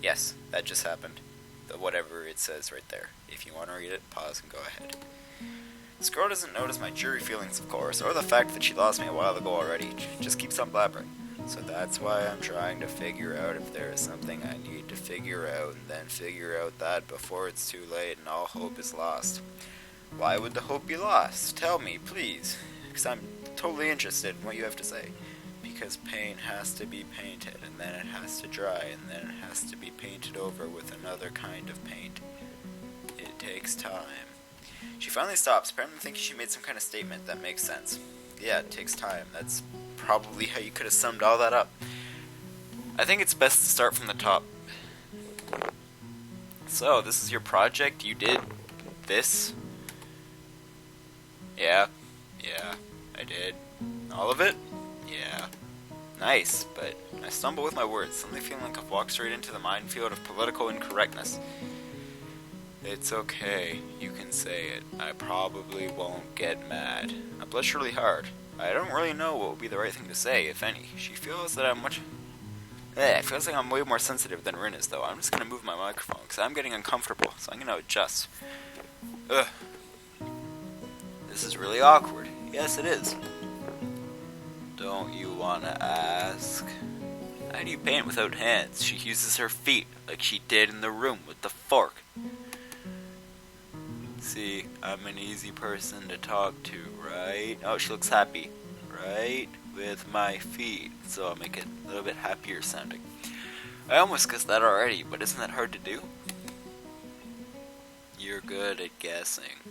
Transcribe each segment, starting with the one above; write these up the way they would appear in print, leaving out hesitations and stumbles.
Yes, that just happened. Whatever it says right there. If you want to read it, pause and go ahead. This girl doesn't notice my jury feelings, of course, or the fact that she lost me a while ago already. Just keeps on blabbering. So that's why I'm trying to figure out if there is something I need to figure out, and then figure out that before it's too late and all hope is lost. Why would the hope be lost? Tell me, please. Because I'm totally interested in what you have to say. Because paint has to be painted, and then it has to dry, and then it has to be painted over with another kind of paint. It takes time. She finally stops, apparently thinking she made some kind of statement that makes sense. Yeah, it takes time. That's probably how you could have summed all that up. I think it's best to start from the top. So, this is your project? You did this? Yeah, I did. All of it? Yeah. Nice, but I stumble with my words, suddenly feeling like I've walked straight into the minefield of political incorrectness. It's okay, you can say it. I probably won't get mad. I blush really hard. I don't really know what would be the right thing to say, if any. She feels that it feels like I'm way more sensitive than Rin is, though. I'm just gonna move my microphone, because I'm getting uncomfortable, so I'm gonna adjust. Ugh. This is really awkward. Yes, it is. Don't you wanna ask? How do you paint without hands? She uses her feet, like she did in the room with the fork. See, I'm an easy person to talk to, right? Oh, she looks happy, right? With my feet, so I'll make it a little bit happier sounding. I almost guessed that already, but isn't that hard to do? You're good at guessing.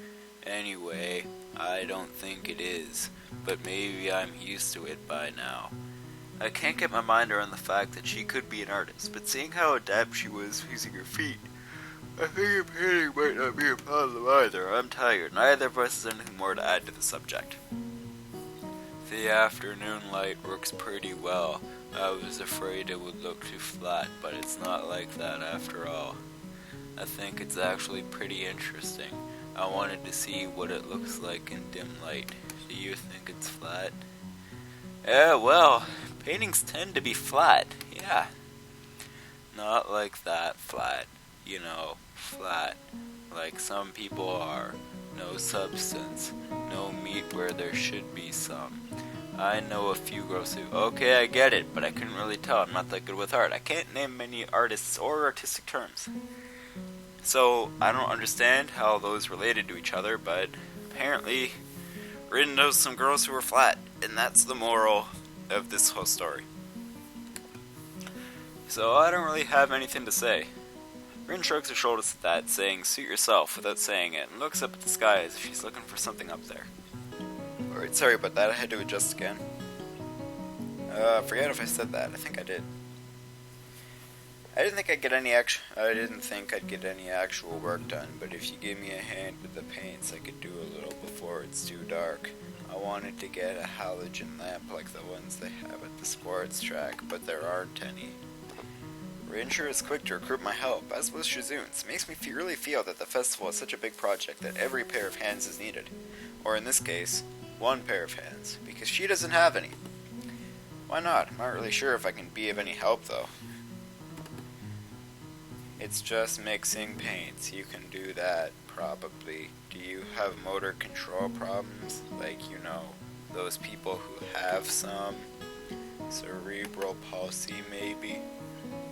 Anyway, I don't think it is, but maybe I'm used to it by now. I can't get my mind around the fact that she could be an artist, but seeing how adept she was using her feet, I think her painting might not be a problem either. I'm tired. Neither of us has anything more to add to the subject. The afternoon light works pretty well. I was afraid it would look too flat, but it's not like that after all. I think it's actually pretty interesting. I wanted to see what it looks like in dim light. Do you think it's flat? Yeah, well, paintings tend to be flat, yeah. Not like that flat, you know, flat, like some people are. No substance, no meat where there should be some. I know a few girls who, okay, I get it, but I couldn't really tell. I'm not that good with art. I can't name many artists or artistic terms. So, I don't understand how those related to each other, but apparently Rin knows some girls who are flat, and that's the moral of this whole story. So I don't really have anything to say. Rin shrugs her shoulders at that, saying, suit yourself, without saying it, and looks up at the sky as if she's looking for something up there. Alright, sorry about that, I had to adjust again. Forget if I said that, I think I did. I didn't think I'd get any actual work done, but if you give me a hand with the paints, I could do a little before it's too dark. I wanted to get a halogen lamp like the ones they have at the sports track, but there aren't any. Ranger is quick to recruit my help, as was Shizune's. It makes me really feel that the festival is such a big project that every pair of hands is needed. Or in this case, one pair of hands, because she doesn't have any. Why not? I'm not really sure if I can be of any help, though. It's just mixing paints. You can do that, probably. Do you have motor control problems? Like, you know, those people who have some cerebral palsy, maybe?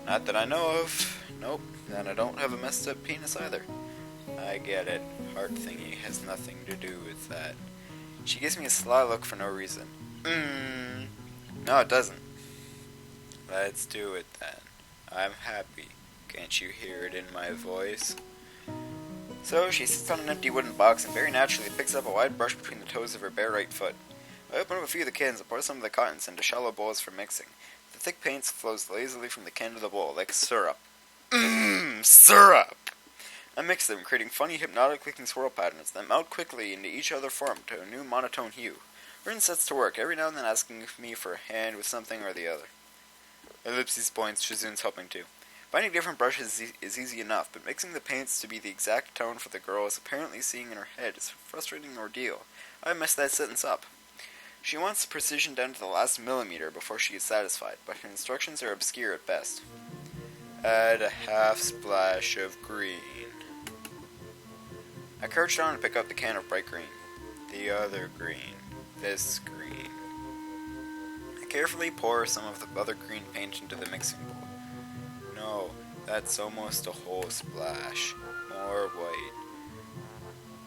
Not that I know of. Nope. And I don't have a messed up penis either. I get it. Heart thingy has nothing to do with that. She gives me a sly look for no reason. No, it doesn't. Let's do it then. I'm happy. Can't you hear it in my voice? So she sits on an empty wooden box and very naturally picks up a wide brush between the toes of her bare right foot. I open up a few of the cans and pour some of the contents into shallow bowls for mixing. The thick paint flows lazily from the can to the bowl, like syrup. Syrup! I mix them, creating funny hypnotic clicking swirl patterns that melt quickly into each other form to a new monotone hue. Rin sets to work, every now and then asking me for a hand with something or the other. Ellipses points, Shizune's helping too. Finding different brushes is easy enough, but mixing the paints to be the exact tone for the girl is apparently seeing in her head is a frustrating ordeal. I messed that sentence up. She wants precision down to the last millimeter before she is satisfied, but her instructions are obscure at best. Add a half splash of green. I crouch down and pick up the can of bright green. The other green. This green. I carefully pour some of the other green paint into the mixing bowl. No, that's almost a whole splash. More white.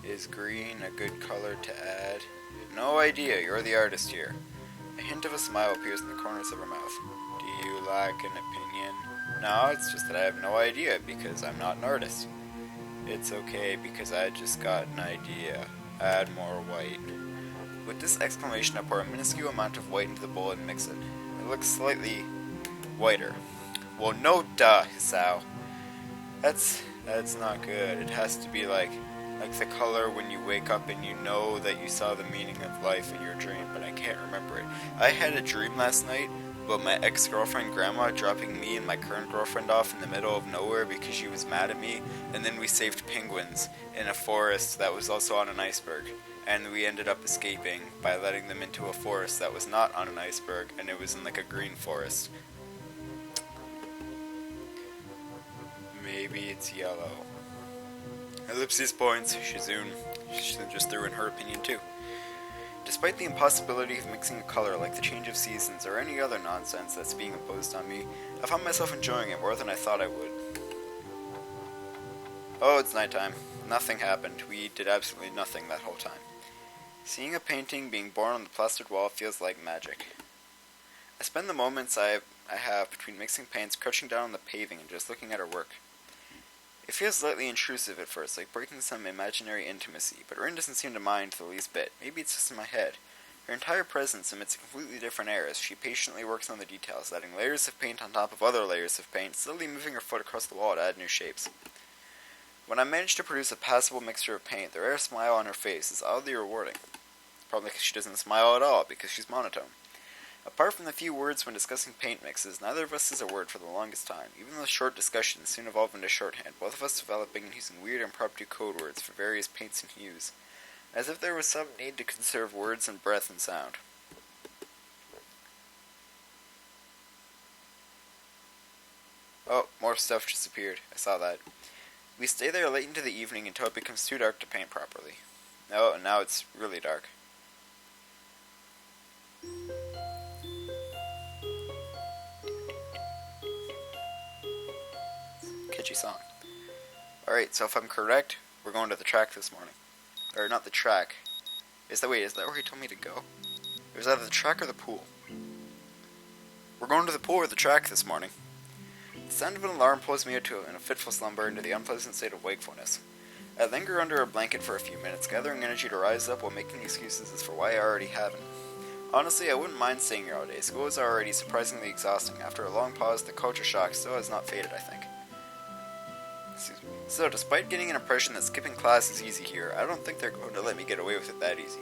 Is green a good color to add? No idea, you're the artist here. A hint of a smile appears in the corners of her mouth. Do you lack an opinion? No, it's just that I have no idea because I'm not an artist. It's okay because I just got an idea. Add more white. With this exclamation, I pour a minuscule amount of white into the bowl and mix it. It looks slightly whiter. Well, no duh, Hisao. That's not good. It has to be like the color when you wake up and you know that you saw the meaning of life in your dream, but I can't remember it. I had a dream last night about my ex-girlfriend grandma dropping me and my current girlfriend off in the middle of nowhere because she was mad at me, and then we saved penguins in a forest that was also on an iceberg, and we ended up escaping by letting them into a forest that was not on an iceberg, and it was in like a green forest. Maybe it's yellow. Ellipses points, Shizune. Shizune just threw in her opinion too. Despite the impossibility of mixing a color like the change of seasons or any other nonsense that's being imposed on me, I found myself enjoying it more than I thought I would. Oh, it's nighttime. Nothing happened. We did absolutely nothing that whole time. Seeing a painting being born on the plastered wall feels like magic. I spend the moments I have between mixing paints crouching down on the paving and just looking at her work. It feels slightly intrusive at first, like breaking some imaginary intimacy, but Rin doesn't seem to mind the least bit. Maybe it's just in my head. Her entire presence emits a completely different air as she patiently works on the details, adding layers of paint on top of other layers of paint, slowly moving her foot across the wall to add new shapes. When I manage to produce a passable mixture of paint, the rare smile on her face is oddly rewarding. Probably because she doesn't smile at all, because she's monotone. Apart from the few words when discussing paint mixes, neither of us says a word for the longest time. Even those short discussions soon evolve into shorthand, both of us developing and using weird impromptu code words for various paints and hues, as if there was some need to conserve words and breath and sound. Oh, more stuff just appeared. I saw that. We stay there late into the evening until it becomes too dark to paint properly. Oh, and now it's really dark. Catchy song. Alright, so if I'm correct, we're going to the track this morning. Or not the track. Is that where he told me to go? It was either the track or the pool. We're going to the pool or the track this morning. The sound of an alarm pulls me out in a fitful slumber into the unpleasant state of wakefulness. I linger under a blanket for a few minutes, gathering energy to rise up while making excuses as for why I already haven't. Honestly, I wouldn't mind staying here all day. School is already surprisingly exhausting. After a long pause, the culture shock still has not faded, I think. So, despite getting an impression that skipping class is easy here, I don't think they're going to let me get away with it that easy.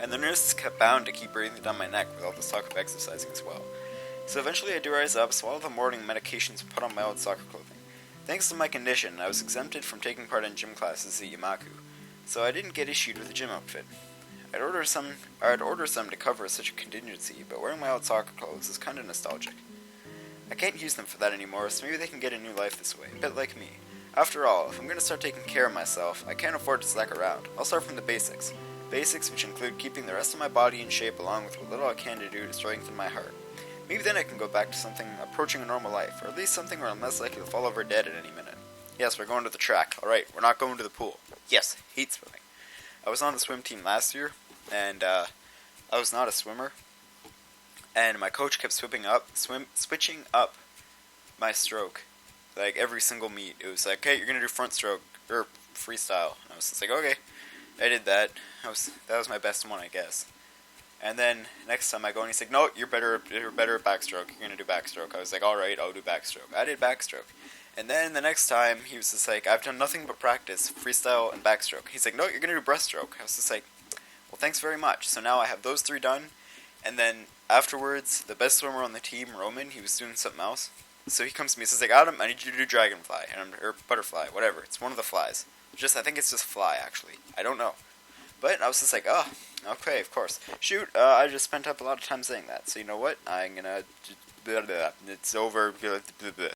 And the nurse is bound to keep breathing down my neck with all this talk of exercising as well. So eventually I do rise up, swallow the morning medications, and put on my old soccer clothing. Thanks to my condition, I was exempted from taking part in gym classes at Yamaku, so I didn't get issued with a gym outfit. I'd order some to cover such a contingency, but wearing my old soccer clothes is kinda nostalgic. I can't use them for that anymore, so maybe they can get a new life this way, a bit like me. After all, if I'm going to start taking care of myself, I can't afford to slack around. I'll start from the basics. Basics which include keeping the rest of my body in shape along with what little I can to do to strengthen my heart. Maybe then I can go back to something approaching a normal life, or at least something where I'm less likely to fall over dead at any minute. Yes, we're going to the track. Alright, we're not going to the pool. Yes, hate swimming. I was on the swim team last year, and I was not a swimmer. And my coach kept switching up my stroke. Like, every single meet. It was like, hey, you're going to do front stroke, or freestyle. And I was just like, okay. I did that. That was my best one, I guess. And then, next time I go, and he's like, no, you're better at backstroke. You're going to do backstroke. I was like, alright, I'll do backstroke. I did backstroke. And then, the next time, he was just like, I've done nothing but practice, freestyle, and backstroke. He's like, no, you're going to do breaststroke. I was just like, well, thanks very much. So now I have those 3 done. And then, afterwards, the best swimmer on the team, Roman, he was doing something else. So he comes to me and says, like, Adam, I need you to do dragonfly, or butterfly, whatever. It's one of the flies. I think it's just fly, actually. I don't know. But I was just like, oh, okay, of course. Shoot, I just spent up a lot of time saying that. So you know what? I'm gonna... It's over.